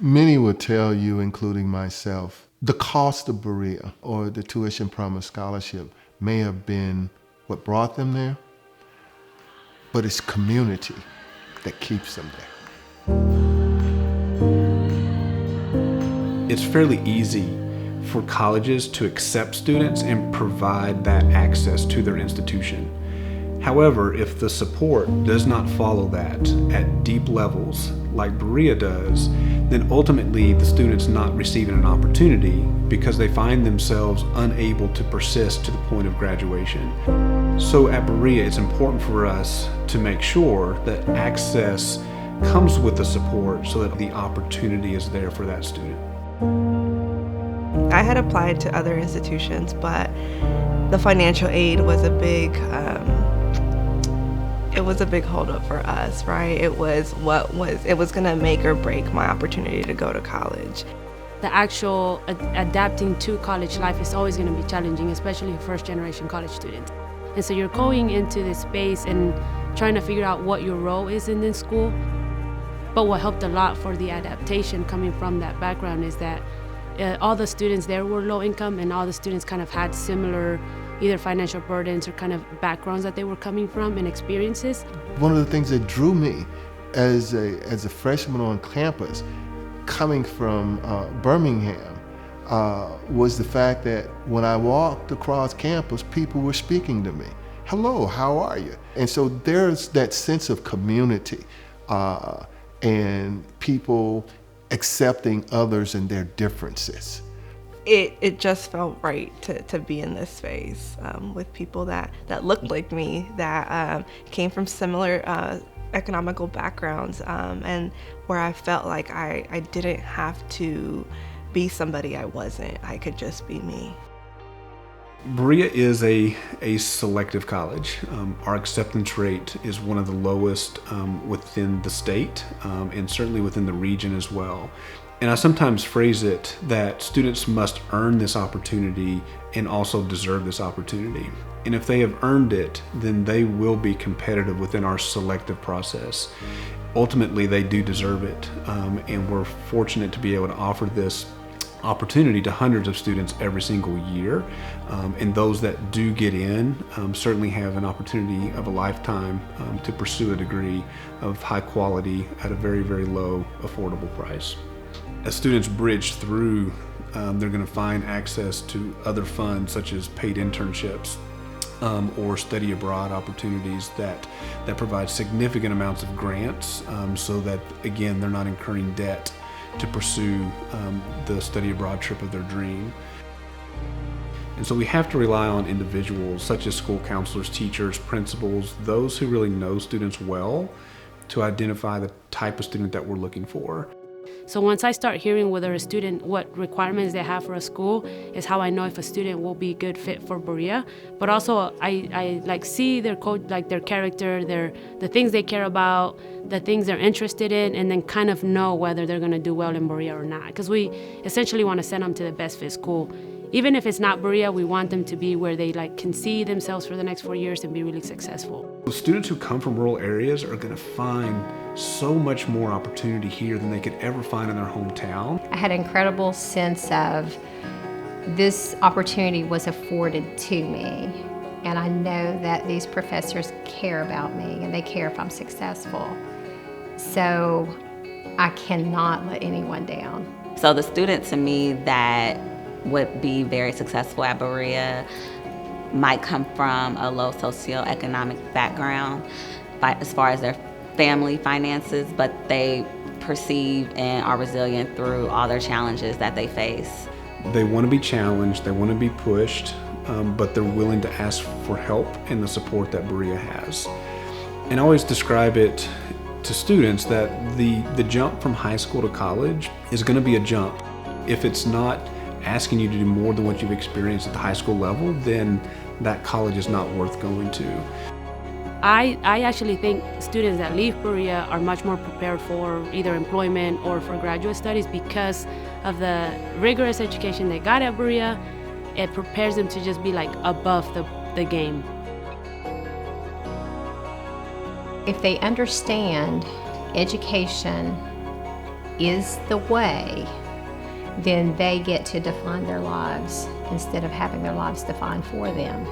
Many will tell you, including myself, the cost of Berea or the tuition promise scholarship may have been what brought them there, but it's community that keeps them there. It's fairly easy for colleges to accept students and provide that access to their institution. However, if the support does not follow that at deep levels like Berea does, then ultimately the student's not receiving an opportunity because they find themselves unable to persist to the point of graduation. So at Berea, it's important for us to make sure that access comes with the support so that the opportunity is there for that student. I had applied to other institutions, but the financial aid was a big holdup for us, right? It was going to make or break my opportunity to go to college. The actual adapting to college life is always going to be challenging, especially for first-generation college students. And so you're going into this space and trying to figure out what your role is in this school. But what helped a lot for the adaptation coming from that background is that all the students there were low income, and all the students kind of had similar either financial burdens or kind of backgrounds that they were coming from and experiences. One of the things that drew me as a freshman on campus, coming from Birmingham, was the fact that when I walked across campus, people were speaking to me. Hello, how are you? And so there's that sense of community and people accepting others and their differences. It just felt right to be in this space with people that looked like me, that came from similar economical backgrounds, and where I felt like I didn't have to be somebody I wasn't. I could just be me. Berea is a selective college. Our acceptance rate is one of the lowest within the state and certainly within the region as well. And I sometimes phrase it that students must earn this opportunity and also deserve this opportunity. And if they have earned it, then they will be competitive within our selective process. Ultimately, they do deserve it. And we're fortunate to be able to offer this opportunity to hundreds of students every single year. And those that do get in certainly have an opportunity of a lifetime to pursue a degree of high quality at a very, very low, affordable price. As students bridge through, they're going to find access to other funds such as paid internships or study abroad opportunities that provide significant amounts of grants so that, again, they're not incurring debt to pursue the study abroad trip of their dream. And so we have to rely on individuals such as school counselors, teachers, principals, those who really know students well to identify the type of student that we're looking for. So once I start hearing whether a student, what requirements they have for a school, is how I know if a student will be a good fit for Berea. But also I like see their their character, the things they care about, the things they're interested in, and then kind of know whether they're going to do well in Berea or not. Because we essentially want to send them to the best fit school. Even if it's not Berea, we want them to be where they can see themselves for the next 4 years and be really successful. The students who come from rural areas are going to find so much more opportunity here than they could ever find in their hometown. I had an incredible sense of this opportunity was afforded to me, and I know that these professors care about me and they care if I'm successful. So I cannot let anyone down. So the student to me that would be very successful at Berea might come from a low socioeconomic background as far as their family finances, but they perceive and are resilient through all their challenges that they face. They want to be challenged, they want to be pushed, but they're willing to ask for help and the support that Berea has. And I always describe it to students that the jump from high school to college is going to be a jump. If it's not asking you to do more than what you've experienced at the high school level, then that college is not worth going to. I actually think students that leave Berea are much more prepared for either employment or for graduate studies because of the rigorous education they got at Berea. It prepares them to just be above the game. If they understand education is the way, then they get to define their lives instead of having their lives defined for them.